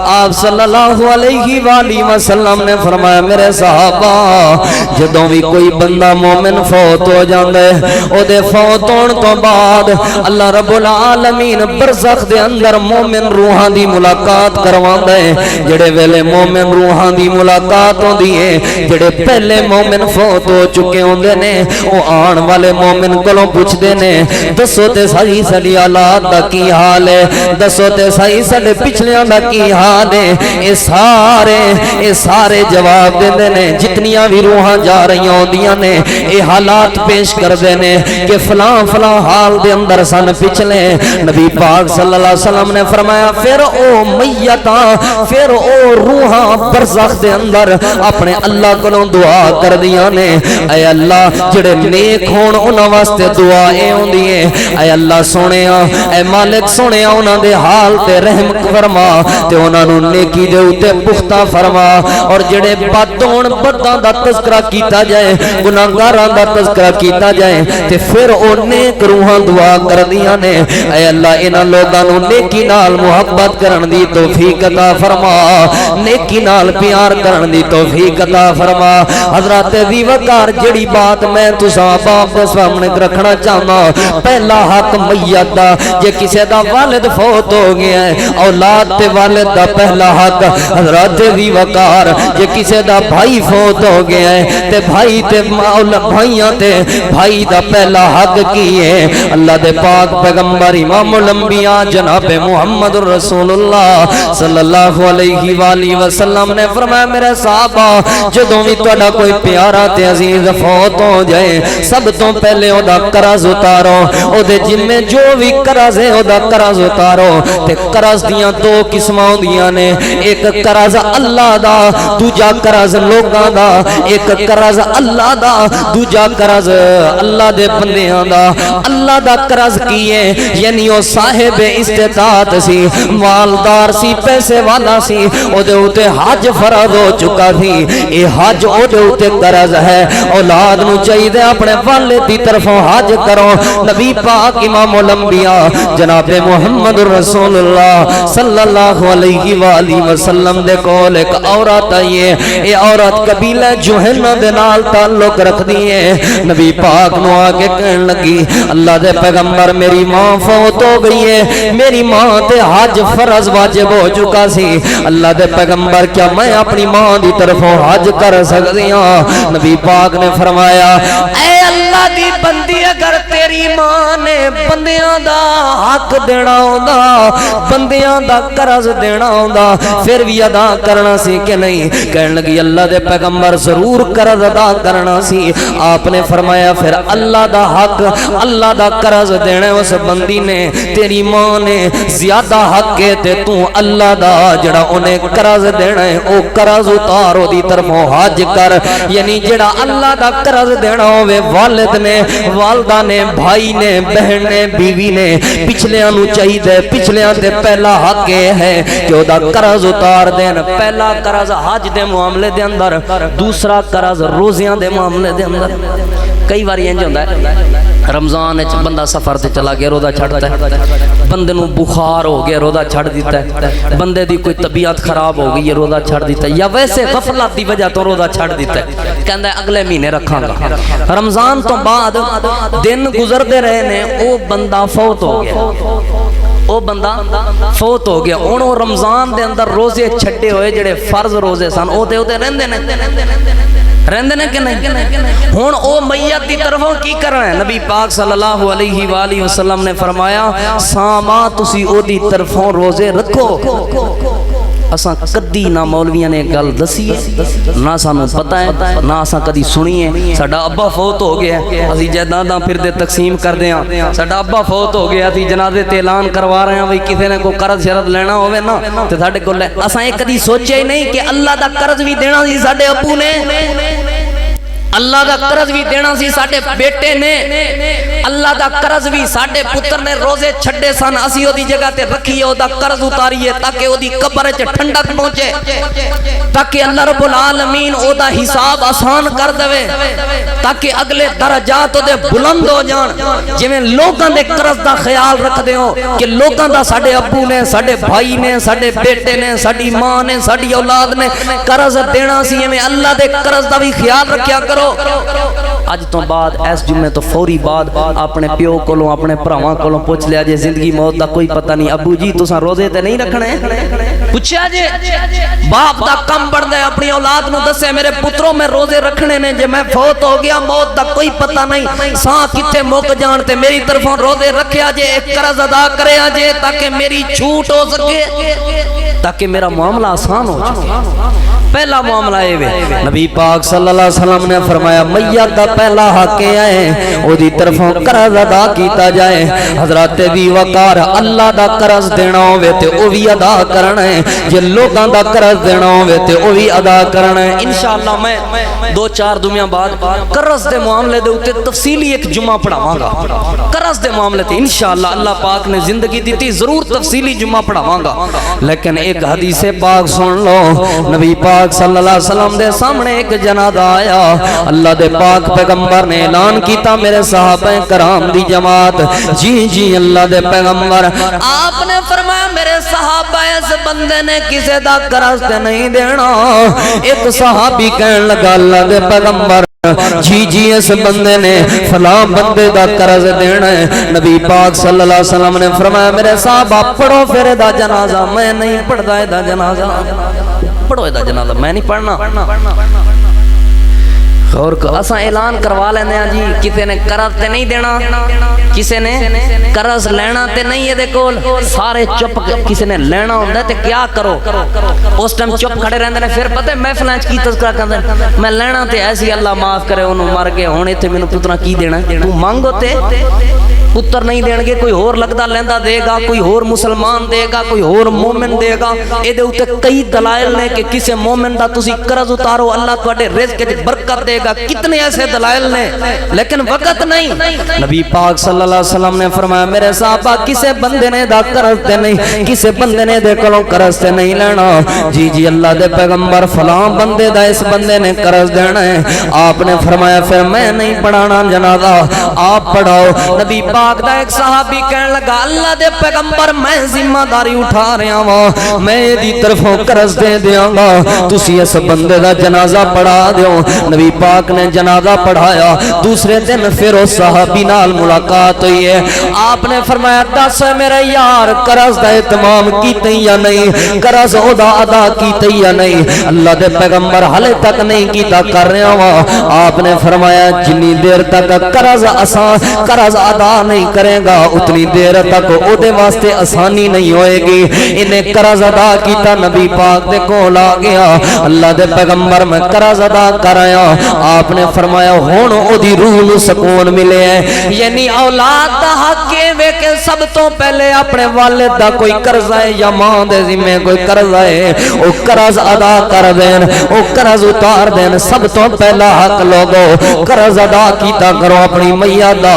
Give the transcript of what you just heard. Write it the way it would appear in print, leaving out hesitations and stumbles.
آپ صلی اللہ علیہ وآلہ وسلم نے فرمایا میرے صحابہ جدوں بھی کوئی بندہ مومن فوت ہو جاندا ہے او دے فوت ہون تو بعد اللہ رب العالمین برزخ دے اندر مومن روحاں دی ملاقات کرواندا ہے جڑے ویلے مومن روحاں دی ملاقات ہوندی ہے جڑے پہلے مومن فوت ہو چکے ہوندے نے او آن والے مومن کولوں پوچھدے نے دسو تے صحیح ساڈی اولاد دا کی حال ہے دسو تے صحیح ساڈے پچھلیاں دا کی حال ہے اے سارے جواب دیندے نے جتنیاں بھی روحاں جا رہی ہوندیاں نے اے حالات پیش کردے نے کہ فلاں فلاں حال دے اندر سن پچھلے نبی پاک صلی اللہ علیہ وسلم نے فرمایا پھر او میتاں پھر او روحاں برزخ دے اندر اپنے اللہ کولوں دعا کر دیاں نے اے اللہ جڑے نیک ہون انہاں واسطے دعا اے ہوندی ہے اے اللہ سونیا اے مالک سونیا انہاں دے حال تے رحم فرما تے انہاں نوں نیکی دے اوتے پختہ فرما اور جڑے بد ہون بداں دا تذکرہ کیتا جائے گناہگاراں دا تذکرہ کیتا جائے تے پھر او نیک روحاں دعا کر دیاں نے اے اللہ انہاں لوگاں نوں نیکی نال محبت کرن دی توفیق عطا فرما نیکی نال پیار کرن دی توفیق عطا فرما حضرات دی وقار جڑی بات میں تساں باپ دے سامنے رکھنا چاہنا پہلا حق میت دا جے کسے دا والد فوت ہو گیا ہے اولاد تے والد دا پہلا حق حضرات دی وقار جے کسے دا بھائی فوت ہو گیا ہے تے بھائی تے بھائیاں تے بھائی دا پہلا حق کی ہے اللہ دے پاک پیغمبر امام الانبیاء جناب محمد رسول اللہ صلی اللہ علیہ وآلہ وسلم نے فرمایا میرے صحابہ جدوں بھی تہاڈا کوئی پیارا تے عزیز فوت ہو جائے سب تو پہلے او دا قرض اتارو او دے ذمے جو بھی قرض ہے او دا قرض اتارو تے قرض دیاں دو قسماں ہوندیاں نے ایک قرض اللہ دا دوجا قرض لوکاں دا ایک قرض اللہ دا دوجا قرض اللہ دے بندیاں دا اللہ دا قرض کی ہے یعنی او صاحب استطاعت سی مالدار سی پیسے والا سی او دے اوتے حج فرض ہو چکا تھی اے حج او دے اوتے قرض ہے اولاد نو چاہیے اپنے والد دی طرفوں حج کرو نبی پاک امام الانبیاء جناب محمد رسول اللہ صلی اللہ علیہ وآلہ وسلم دے کول ایک عورت آئی ہے اے عورت قبیلہ جوہنہ دے نال تعلق رکھ دی ہے نبی پاک نو آگے کہن لگی اللہ دے پیغمبر میری ماں فوت ہو گئی ہے میری ماں تے حج فرض واجب ہو چکا سی اللہ دے پیغمبر کیا میں اپنی ماں دی طرفوں حج کر سکتی ہوں نبی پاک نے فرمایا اے اللہ دی بندی اگر تیری ماں نے بندیاں دا حق دینا ہوندا بندیاں دا قرض دینا ہوندا پھر بھی ادا کرنا سی کہ نہیں کہنے لگی اللہ دے پیغمبر ضرور قرض ادا کرنا سی آپ نے فرمایا پھر اللہ دا حق اللہ دا قرض دینے اس بندی نے تیری ماں نے زیادہ حق ہے تے تو اللہ دا جڑا انہیں قرض دینا ہے او قرض اتارو دی طرفوں حج کر یعنی جڑا اللہ دا قرض دینا ہوئے والد نے والدہ نے بھائی نے بہن نے بیوی نے پچھلیاں نو چاہیے پچھلیاں تے پہلا حق ہے کہ او دا قرض اتار دین پہلا قرض حج دے معاملے دے اندر دوسرا قرض روزیاں دے معاملے دے اندر کئی بار انج ہوندا ہے رمضان وچ بندہ سفر تے چلا گیا روزہ چھڑتا ہے بندے نو بخار ہو گیا روزہ چھڑ دیتا ہے بندے دی کوئی طبیعت خراب ہو گئی ہے روزہ چھڑ دیتا ہے یا ویسے غفلت دی وجہ تو روزہ چھڑ دیتا ہے کہندا ہے اگلے مہینے رکھاں گا رمضان تو بعد دن گزرتے رہے نے او بندہ فوت ہو گیا او بندہ فوت ہو گیا ہن او رمضان دے اندر روزے چھڈے ہوئے جڑے فرض روزے سن او تے رہندے نے رہندے نے کہ نہیں ہن او میت دی طرفوں کی کرنا ہے نبی پاک صلی اللہ علیہ وآلہ وسلم نے فرمایا ساما تسی او دی طرفوں روزے رکھو اساں کدی نہ مولویاں نے گل دسی نہ سانوں پتہ ہے نہ اساں کدی سنی ہے ساڈا ابا فوت ہو گیا اسی جائیداداں پھردے تقسیم کردے ہاں ساڈا ابا فوت ہو گیا اسی جنازے تے اعلان کروا رہے ہیں بھئی کسے نے کوئی قرض شرط لینا ہوے نا تے ساڈے کول اساں یہ کدی سوچیا ہی نہیں کہ اللہ دا قرض بھی دینا سی ساڈے ابو نے اللہ دا قرض بھی دینا سی ساڈے بیٹے نے اللہ دا قرض بھی ساڈے پتر نے روزے چھڈے سن اسی او دی جگہ تے رکھیے او دا قرض اتاریے تاکہ او دی قبر وچ ٹھنڈک پہنچے تاکہ اللہ رب العالمین او دا حساب آسان کر دے تاکہ اگلے درجات دے بلند ہو جان جویں لوکاں دے قرض دا خیال رکھ دے ہو کہ لوکاں دا ساڈے ابو نے ساڈے بھائی نے ساڈے بیٹے نے ساڈی ماں نے ساڈی اولاد نے قرض دینا سی ایویں اللہ دے قرض دا بھی خیال رکھیا کرو اج تو بعد اس جمعے تو فوری بعد اپنے پیو کولوں اپنے بھراواں کولوں پوچھ لیا جے زندگی موت دا کوئی پتہ نہیں ابو جی تساں روزے تے نہیں رکھنے پوچھیا جے باپ دا کم بڑھدا ہے اپنی اولاد نو دسے میرے پتروں میں روزے رکھنے نے جے میں فوت ہو گیا موت دا کوئی پتہ نہیں ساں کتے مک جان تے میری طرفوں روزے رکھیا جے ایک قرض ادا کریا جے تاکہ میری چھوٹ ہو سکے تاکہ میرا معاملہ آسان ہو جائے پہلا معاملہ ہے نبی پاک صلی اللہ علیہ وسلم نے فرمایا میت دا پہلا حق ہے او دی طرفوں قرض ادا کیتا جائے حضرت بھی وقار اللہ دا قرض دینا ہوئے تے او بھی ادا کرنا ہے جے لوگاں دا قرض دینا ہوئے تے او بھی ادا کرنا ہے انشاءاللہ میں دو چار دمیاں بعد قرض دے معاملے دے اوتے تفصیلی ایک جمعہ پڑھاواں گا قرض دے معاملے تے انشاءاللہ اللہ پاک نے زندگی دیتی ضرور تفصیلی جمعہ پڑھاواں گا لیکن ایک حدیث پاک سن لو نبی پاک صلی اللہ علیہ وسلم دے سامنے ایک جنازہ آیا اللہ دے پاک پیغمبر نے اعلان کیتا میرے صحابہ کرام دی جماعت جی جی اللہ دے پیغمبر آپ نے فرمایا میرے صحابہ اس بندے نے کسے دا قرض تے نہیں دینا ایک صحابی کہنے لگا اللہ دے پیغمبر جی جی اس بندے نے فلاں بندے دا قرض دینا ہے نبی پاک صلی اللہ علیہ وسلم نے فرمایا میرے صحابہ پڑھو پھر دا جنازہ میں نہیں پڑھدا اے دا جنازہ پڑھو دا جنازہ میں نہیں پڑھنا اور اساں اعلان کروا لیندے ہیں جی کسی نے قرض تے نہیں دینا کسی نے قرض لینا تے نہیں ہے دے کول سارے چپ کسی نے لینا ہوندا تے کیا کرو اس ٹائم چپ کھڑے رہندے نے پھر پتہ محفلاں وچ کی تذکرہ کردے میں لینا تے ایسی اللہ معاف کرے اونوں مر گئے ہن ایتھے مینوں پترا کی دینا تو مانگو تے پتر نہیں دین گے کوئی اور لگدا لیندا دے گا کوئی اور مسلمان دے گا کوئی اور مومن دے گا اے دے اوتے کئی دلائل نے کہ کسے مومن دا تسی قرض اتارو اللہ تواڈے رزق وچ برکت دے گا کتنے ایسے دلائل نے لیکن وقت نہیں نبی پاک صلی اللہ علیہ وسلم نے فرمایا میرے صحابہ کسے بندے نے دا قرض تے نہیں کسے بندے نے دے کولوں قرض تے نہیں لینا جی جی اللہ دے پیغمبر فلاں بندے دا اس بندے نے قرض دینا ہے آپ نے فرمایا پھر میں نہیں پڑھانا جنازہ آپ پڑھاؤ نبی پاک دا ایک صحابی کہنے لگا اللہ دے پیغمبر میں ذمہ داری اٹھا رہا ہوں میں دی طرفوں قرض دے دیاں گا تسی اس بندے دا جنازہ پڑھا دیو نبی پاک نے جنازہ پڑھایا دوسرے دن پھر اس صحابی نال ملاقات ہوئی ہے آپ نے فرمایا دس میرے یار قرض دا اتمام کیتے یا نہیں قرض او دا ادا کیتے یا نہیں اللہ دے پیغمبر حالے تک نہیں کیتا کر رہا ہوں آپ نے فرمایا جنی دیر تک قرض قرض ادا نہیں کرے گا اتنی دیر تک او دے واسطے آسانی نہیں ہوئے گی انہیں قرض ادا کیتا نبی پاک دے کول آ گیا اللہ دے پیغمبر میں قرض ادا کرایا آپ نے فرمایا ہن او دی روح نو سکون ملے ہے یعنی اولاد دا حق ہے کہ سب تو پہلے اپنے والد دا کوئی قرض ہے یا ماں دے ذمہ کوئی قرض ہے او قرض ادا کر دین او قرض اتار دین سب تو پہلا حق لوگو قرض ادا کیتا کرو اپنی میاں دا